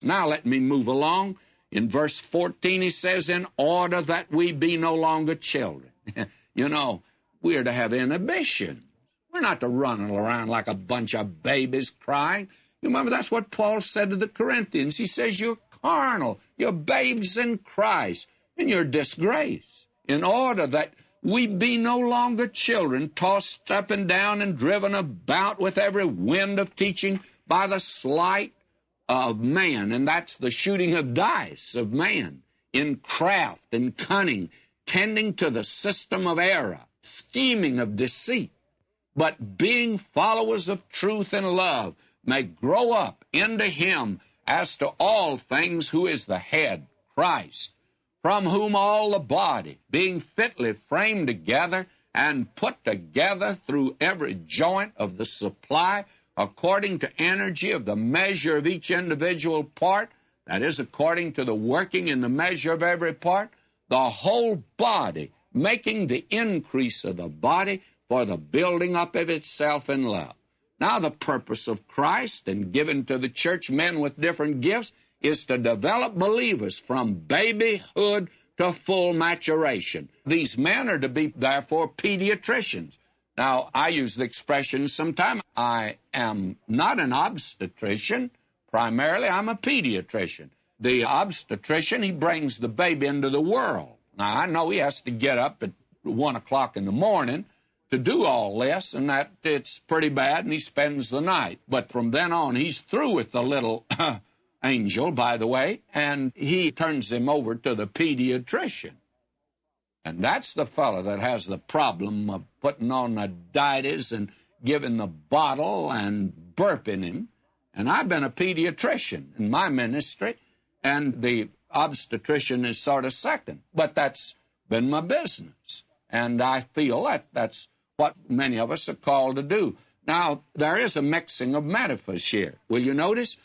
Now let me move along. In verse 14 he says, in order that we be no longer children. You know, we are to have inhibition. We're not to run around like a bunch of babies crying. You remember that's what Paul said to the Corinthians. He says, you're carnal, you're babes in Christ, and you're disgraced. In order that we be no longer children, tossed up and down and driven about with every wind of teaching by the sleight of man, and that's the shooting of dice of man, in craft and cunning, tending to the system of error, scheming of deceit, but being followers of truth and love, may grow up into him as to all things who is the head, Christ, from whom all the body, being fitly framed together and put together through every joint of the supply, according to energy of the measure of each individual part, that is, according to the working in the measure of every part, the whole body, making the increase of the body for the building up of itself in love. Now, the purpose of Christ and given to the church men with different gifts is to develop believers from babyhood to full maturation. These men are to be, therefore, pediatricians. Now, I use the expression sometimes, I am not an obstetrician. Primarily, I'm a pediatrician. The obstetrician, he brings the baby into the world. Now, I know he has to get up at 1 o'clock in the morning to do all this, and that it's pretty bad, and he spends the night. But from then on, he's through with the little angel, by the way, and he turns him over to the pediatrician. And that's the fellow that has the problem of putting on the diaties and giving the bottle and burping him. And I've been a pediatrician in my ministry, and the obstetrician is sort of second. But that's been my business, and I feel that that's what many of us are called to do. Now, there is a mixing of metaphors here. Will you notice?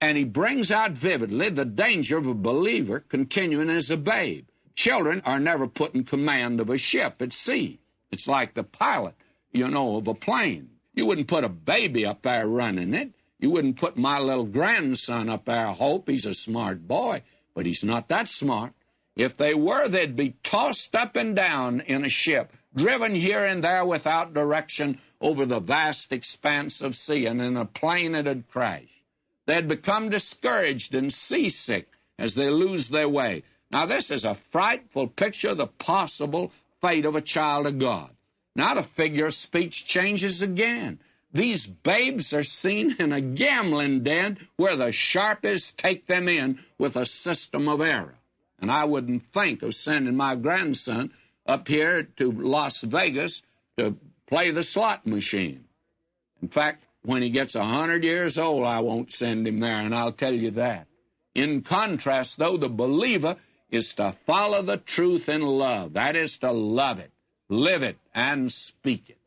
And he brings out vividly the danger of a believer continuing as a babe. Children are never put in command of a ship at sea. It's like the pilot, of a plane. You wouldn't put a baby up there running it. You wouldn't put my little grandson up there. I hope he's a smart boy, but he's not that smart. If they were, they'd be tossed up and down in a ship, driven here and there without direction over the vast expanse of sea, and in a plane it'd crash. They'd become discouraged and seasick as they lose their way. Now, this is a frightful picture of the possible fate of a child of God. Now, the figure of speech changes again. These babes are seen in a gambling den where the sharpists take them in with a system of error. And I wouldn't think of sending my grandson up here to Las Vegas to play the slot machine. In fact, when he gets 100 years old, I won't send him there, and I'll tell you that. In contrast, though, the believer is to follow the truth in love. That is to love it, live it, and speak it.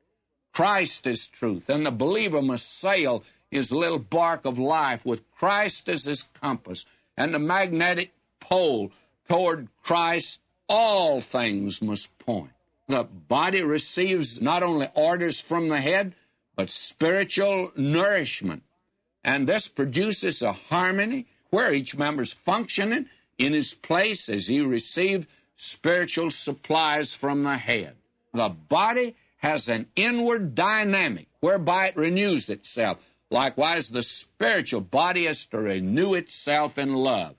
Christ is truth, and the believer must sail his little bark of life with Christ as his compass and the magnetic pole toward Christ. All things must point. The body receives not only orders from the head, but spiritual nourishment. And this produces a harmony where each member is functioning in his place as he received spiritual supplies from the head. The body has an inward dynamic whereby it renews itself. Likewise, the spiritual body is to renew itself in love.